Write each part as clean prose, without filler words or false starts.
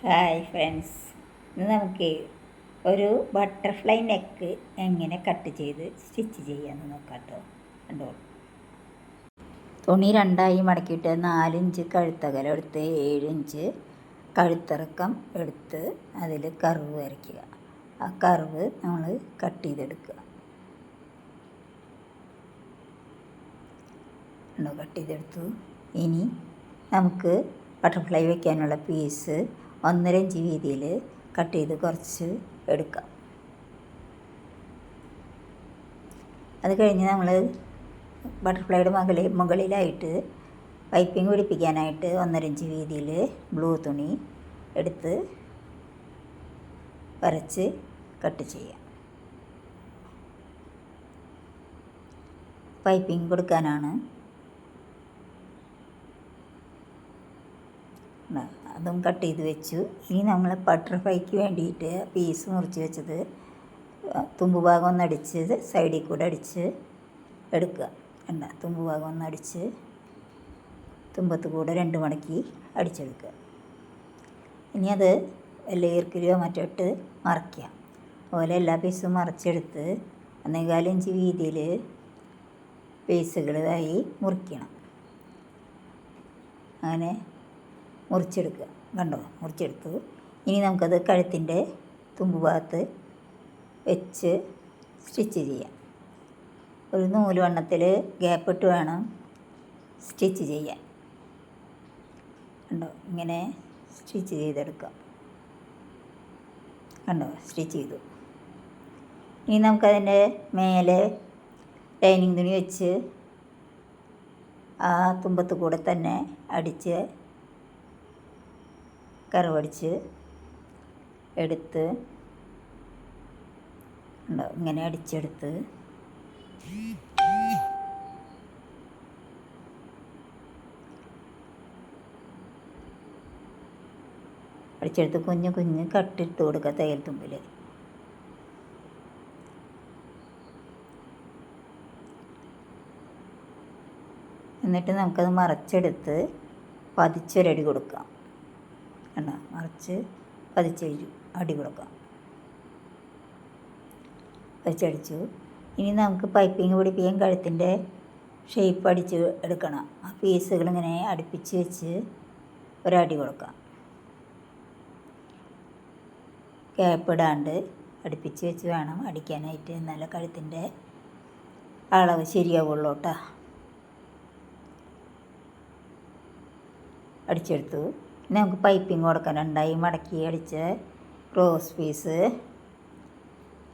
Hi friends, ഇന്ന് നമുക്ക് ഒരു ബട്ടർഫ്ലൈ നെക്ക് എങ്ങനെ കട്ട് ചെയ്ത് സ്റ്റിച്ച് ചെയ്യാമെന്ന് നോക്കാം കേട്ടോ. കണ്ടോ, തുണി രണ്ടായി മടക്കിയിട്ട് 4 ഇഞ്ച് കഴുത്തകലം എടുത്ത് 7 ഇഞ്ച് കഴുത്തിറക്കം എടുത്ത് അതിൽ കർവ് വരയ്ക്കുക. ആ കർവ് നമ്മൾ കട്ട് ചെയ്തെടുക്കുക. കണ്ടോ, കട്ട് ചെയ്തെടുത്തു. ഇനി നമുക്ക് ബട്ടർഫ്ലൈ വയ്ക്കാനുള്ള പീസ് 1.5 ഇഞ്ച് വീതിയിൽ കട്ട് ചെയ്ത് കുറച്ച് എടുക്കാം. അത് കഴിഞ്ഞ് നമ്മൾ ബട്ടർഫ്ലൈയുടെ മുകളിലായിട്ട് പൈപ്പിംഗ് പിടിപ്പിക്കാനായിട്ട് 1.5 ഇഞ്ച് വീതിയിൽ ബ്ലൂ തുണി എടുത്ത് വരച്ച് കട്ട് ചെയ്യാം. പൈപ്പിംഗ് കൊടുക്കാനാണ്. അതും കട്ട് ചെയ്ത് വെച്ചു. ഇനി നമ്മൾ ബട്ടർഫ്ലൈക്ക് വേണ്ടിയിട്ട് പീസ് മുറിച്ച് വെച്ചത് തുമ്പ് ഭാഗം ഒന്നടിച്ച് സൈഡിൽ കൂടെ അടിച്ച് എടുക്കുക. തുമ്പ് ഭാഗം ഒന്നടിച്ച് തുമ്പത്ത് കൂടെ 2 മടക്കി അടിച്ചെടുക്കുക. ഇനി അത് വല്ല ഈർക്കിലോ മറ്റോ ഇട്ട് മറയ്ക്കുക. അതുപോലെ എല്ലാ പീസും മറച്ചെടുത്ത് 1.25 ഇഞ്ച് വീതിയിൽ പീസുകളായി മുറിക്കണം. അങ്ങനെ മുറിച്ചെടുക്കുക. കണ്ടോ, മുറിച്ചെടുത്തു. ഇനി നമുക്കത് കഴുത്തിൻ്റെ തുമ്പ് ഭാഗത്ത് വെച്ച് സ്റ്റിച്ച് ചെയ്യാം. ഒരു നൂല് വണ്ണത്തിൽ ഗ്യാപ്പിട്ട് വേണം സ്റ്റിച്ച് ചെയ്യാൻ. കണ്ടോ, ഇങ്ങനെ സ്റ്റിച്ച് ചെയ്തെടുക്കാം. കണ്ടോ, സ്റ്റിച്ച് ചെയ്തു. ഇനി നമുക്കതിൻ്റെ മേലെ ലൈനിങ് തുണി വെച്ച് ആ തുമ്പത്ത് കൂടെ തന്നെ അടിച്ച് കർവടിച്ച് എടുത്ത് ഉണ്ടോ, ഇങ്ങനെ അടിച്ചെടുത്ത് കുഞ്ഞു കുഞ്ഞ് കട്ടിട്ട് കൊടുക്കുക തയ്യൽ തുമ്പിൽ. എന്നിട്ട് നമുക്കത് മറച്ചെടുത്ത് പതിച്ചൊരടി കൊടുക്കാം. കണ്ടോ, മറിച്ച് പതിച്ച് അടി കൊടുക്കാം. പതിച്ചടിച്ചു. ഇനി നമുക്ക് പൈപ്പിംഗ് പിടിപ്പിക്കാൻ കഴുത്തിൻ്റെ ഷേപ്പ് അടിച്ച് എടുക്കണം. ആ പീസുകളിങ്ങനെ അടുപ്പിച്ച് വെച്ച് ഒരടി കൊടുക്കാം. ഗ്യാപ്പിടാണ്ട് അടുപ്പിച്ച് വെച്ച് വേണം അടിക്കാനായിട്ട്. എന്നാലേ കഴുത്തിൻ്റെ അളവ് ശരിയാവുള്ളൂ കേട്ടോ. അടിച്ചെടുത്തു. ഇനി നമുക്ക് പൈപ്പിംഗ് കൊടുക്കാൻ 2 മടക്കി അടിച്ച ക്രോസ് പീസ്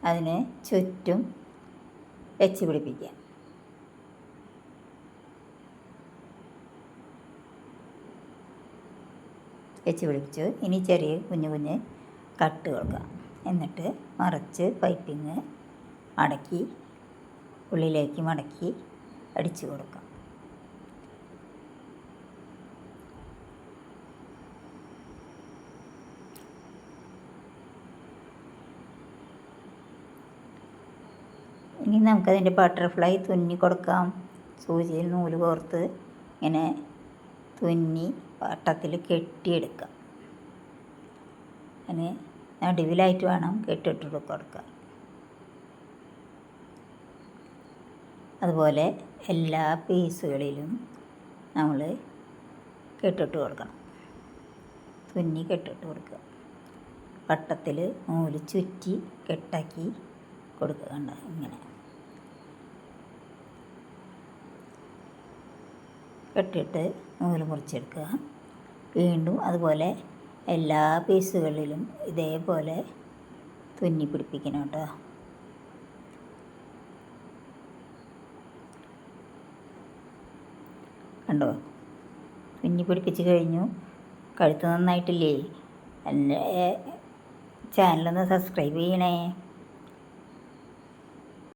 അതിന് ചുറ്റും വെച്ച് പിടിപ്പിക്കാം. വെച്ച് പിടിപ്പിച്ചു. ഇനി ചെറിയ കുഞ്ഞു കുഞ്ഞ് കട്ട് കൊടുക്കാം. എന്നിട്ട് മറച്ച് പൈപ്പിംഗ് മടക്കി ഉള്ളിലേക്ക് മടക്കി അടിച്ചു കൊടുക്കാം. ഇനി നമുക്കതിൻ്റെ ബട്ടർഫ്ലൈ തുന്നി കൊടുക്കാം. സൂചിയിൽ നൂല് കോർത്ത് ഇങ്ങനെ തുന്നി വട്ടത്തിൽ കെട്ടിയെടുക്കാം. അതിന് നടുവിലായിട്ട് വേണം കെട്ടിട്ട് കൊടുക്കാൻ. അതുപോലെ എല്ലാ പീസുകളിലും നമ്മൾ കെട്ടിട്ട് കൊടുക്കണം. തുന്നി കെട്ടിട്ട് കൊടുക്കുക. വട്ടത്തിൽ നൂല് ചുറ്റി കെട്ടാക്കി കൊടുക്കുക. കണ്ട, ഇങ്ങനെ കെട്ടിയിട്ട് നൂല് മുറിച്ചെടുക്കുക. വീണ്ടും അതുപോലെ എല്ലാ പീസുകളിലും ഇതേപോലെ തുന്നി പിടിപ്പിക്കണം കേട്ടോ. കണ്ടോ, തുന്നി പിടിപ്പിച്ച് കഴിഞ്ഞു. കഴുത്ത് നന്നായിട്ടില്ലേ? എൻ്റെ ചാനലൊന്ന് സബ്സ്ക്രൈബ് ചെയ്യണേ.